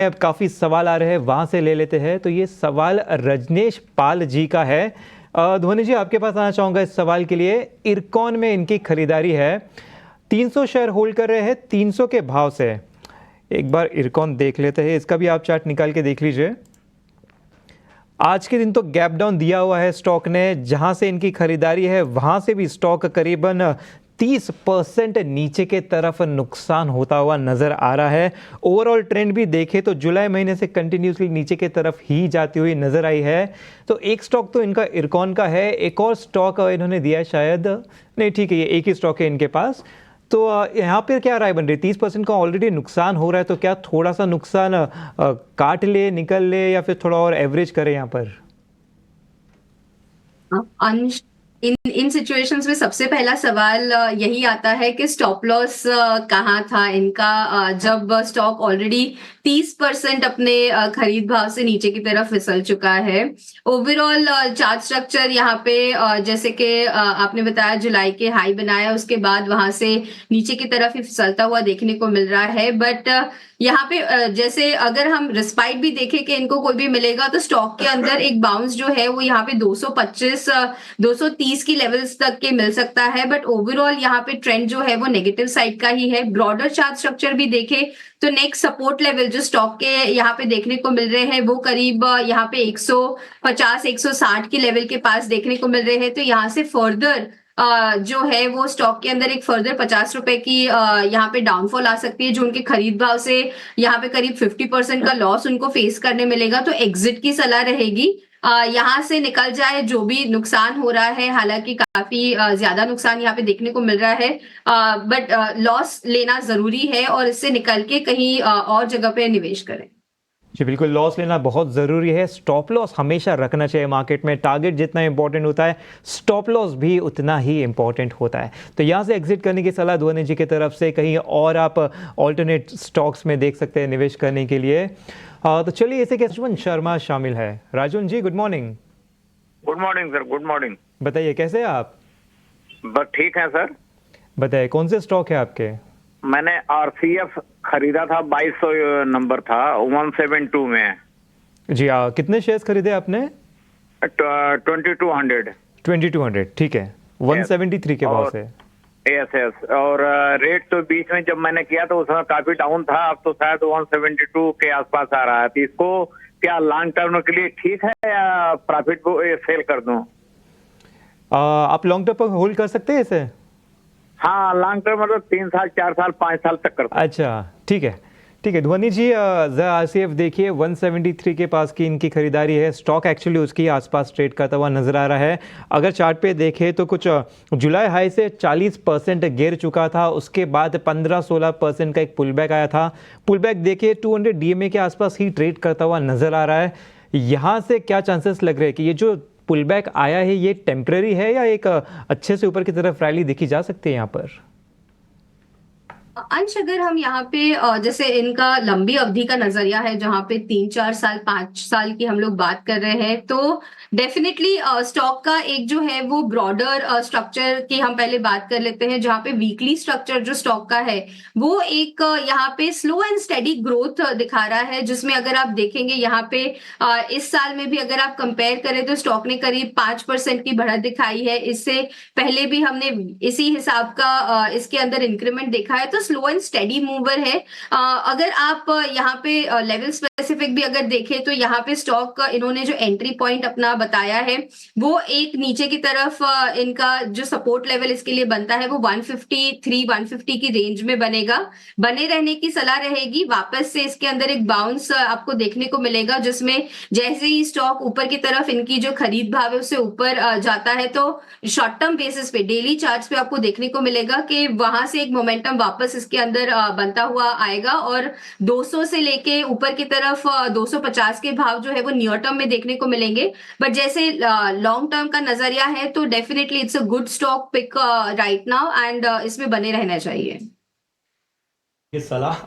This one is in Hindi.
अब काफ़ी सवाल आ रहे हैं, वहाँ से ले लेते हैं। तो ये सवाल रजनेश पाल जी का है। ध्वनि जी, आपके पास आना चाहूँगा इस सवाल के लिए। इरकॉन में इनकी खरीदारी है, 300 शेयर होल्ड कर रहे हैं 300 के भाव से। एक बार इरकॉन देख लेते हैं, इसका भी आप चार्ट निकाल के देख लीजिए। आज के दिन तो गैप डाउन दिया हुआ है स्टॉक ने, जहां से इनकी खरीदारी है वहां से भी स्टॉक करीबन 30% नीचे के तरफ नुकसान होता हुआ नजर आ रहा है। ओवरऑल ट्रेंड भी देखें तो जुलाई महीने से कंटिन्यूसली नीचे के तरफ ही जाती हुई नजर आई है। तो एक स्टॉक तो इनका इरकॉन का है, एक और स्टॉक इन्होंने दिया है शायद, नहीं ठीक है, ये एक ही स्टॉक है इनके पास। तो यहाँ पर क्या राय बन रही है? 30% का ऑलरेडी नुकसान हो रहा है, तो क्या थोड़ा सा नुकसान काट ले, निकल ले, या फिर थोड़ा और एवरेज करे यहाँ पर? अंश, इन सिचुएशंस में सबसे पहला सवाल यही आता है कि स्टॉप लॉस कहाँ था इनका, जब स्टॉक ऑलरेडी 30% अपने खरीद भाव से नीचे की तरफ फिसल चुका है। ओवरऑल चार्ट स्ट्रक्चर यहाँ पे जैसे कि आपने बताया जुलाई के हाई बनाया, उसके बाद वहां से नीचे की तरफ ही फिसलता हुआ देखने को मिल रहा है। बट यहाँ पे जैसे अगर हम रिस्पाइट भी देखें कि इनको कोई भी मिलेगा, तो स्टॉक के अंदर एक बाउंस जो है वो यहाँ पे 225 230 की लेवल्स तक के मिल सकता है। बट ओवरऑल यहाँ पे ट्रेंड जो है वो नेगेटिव साइड का ही है। ब्रॉडर चार्ट स्ट्रक्चर भी देखें तो नेक्स्ट सपोर्ट लेवल जो स्टॉक के यहाँ पे देखने को मिल रहे हैं वो करीब यहाँ पे 150 160 की लेवल के पास देखने को मिल रहे हैं। तो यहाँ से फर्दर जो है वो स्टॉक के अंदर एक फर्दर 50 रुपए की यहाँ पे डाउनफॉल आ सकती है, जो उनके खरीद भाव से यहाँ पे करीब 50% का लॉस उनको फेस करने मिलेगा। तो एग्जिट की सलाह रहेगी, यहाँ से निकल जाए जो भी नुकसान हो रहा है। हालांकि काफी ज्यादा नुकसान यहाँ पे देखने को मिल रहा है, बट लॉस लेना जरूरी है और इससे निकल के कहीं और जगह पे निवेश करें। जी बिल्कुल, लॉस लेना बहुत ज़रूरी है। स्टॉप लॉस हमेशा रखना चाहिए मार्केट में। टारगेट जितना इंपॉर्टेंट होता है, स्टॉप लॉस भी उतना ही इंपॉर्टेंट होता है। तो यहाँ से एग्जिट करने की सलाह ध्वनि जी की तरफ से। कहीं और आप ऑल्टरनेट स्टॉक्स में देख सकते हैं निवेश करने के लिए। तो चलिए, इसे राजवन शर्मा शामिल है। Rajvan ji, good morning. Good morning sir, good morning. बताइए कैसे हैं आप? बस ठीक है सर। बताइए कौन से स्टॉक है आपके? मैंने आरसीएफ खरीदा था, 2200 नंबर था, 172 में। जी कितने शेयर्स खरीदे आपने? 2200। 2200, ठीक है, 173 के भाव से। Yes yes. और रेट तो बीच में जब मैंने किया तो उस समय काफी डाउन था, अब तो शायद 172 के आसपास आ रहा है। तो इसको क्या लॉन्ग टर्म के लिए ठीक है या प्रॉफिट को सेल कर दूं? आप लॉन्ग टर्म पर होल्ड कर सकते हैं इसे? हाँ, लॉन्ग टर्म मतलब 3 साल 4 साल 5 साल तक करता। अच्छा, ठीक है, ठीक है। ध्वनि जी, आरसीएफ देखिए 173 के पास की इनकी खरीदारी है। स्टॉक एक्चुअली उसकी आसपास ट्रेड करता हुआ नजर आ रहा है। अगर चार्ट पे देखें तो कुछ जुलाई हाई से 40% गिर चुका था, उसके बाद 15-16% का एक पुल बैक आया था। पुल बैक देखिए 200 डीएमए के आसपास ही ट्रेड करता हुआ नजर आ रहा है। यहाँ से क्या चांसेस लग रहे हैं कि ये जो पुल बैक आया है ये टेम्पररी है, या एक अच्छे से ऊपर की तरफ रैली देखी जा सकती है यहाँ पर? अंश, अगर हम यहाँ पे जैसे इनका लंबी अवधि का नजरिया है, जहाँ पे 3-4 साल 5 साल की हम लोग बात कर रहे हैं, तो डेफिनेटली स्टॉक का एक जो है वो ब्रॉडर स्ट्रक्चर की हम पहले बात कर लेते हैं, जहाँ पे वीकली स्ट्रक्चर जो स्टॉक का है वो एक यहाँ पे स्लो एंड स्टेडी ग्रोथ दिखा रहा है, जिसमें अगर आप देखेंगे यहाँ पे इस साल में भी अगर आप कंपेयर करें तो स्टॉक ने करीब 5% की बढ़त दिखाई है। इससे पहले भी हमने इसी हिसाब का इसके अंदर इंक्रीमेंट देखा है। तो स्लो एंड स्टेडी मूवर है। अगर आप यहाँ पे लेवल स्पेसिफिक भी अगर देखें तो यहाँ पे स्टॉक इन्होंने जो एंट्री पॉइंट अपना बताया है वो एक नीचे की तरफ इनका जो सपोर्ट लेवल इसके लिए बनता है वो 153 150 की रेंज में बनेगा। बने रहने की सलाह रहेगी। वापस से इसके अंदर एक बाउंस आपको देखने को मिलेगा, जिसमें जैसे ही स्टॉक ऊपर की तरफ इनकी जो खरीद भाव है उससे ऊपर जाता है, तो शॉर्ट टर्म बेसिस पे डेली चार्ट्स पे आपको देखने को मिलेगा कि वहां से एक मोमेंटम वापस इसके अंदर बनता हुआ आएगा और 200 से लेके ऊपर की तरफ 250 के भाव जो है वो नियर टर्म में देखने को मिलेंगे। बट जैसे लॉन्ग टर्म का नजरिया है तो definitely it's a good stock pick right now, and इसमें बने रहना चाहिए। ये सलाह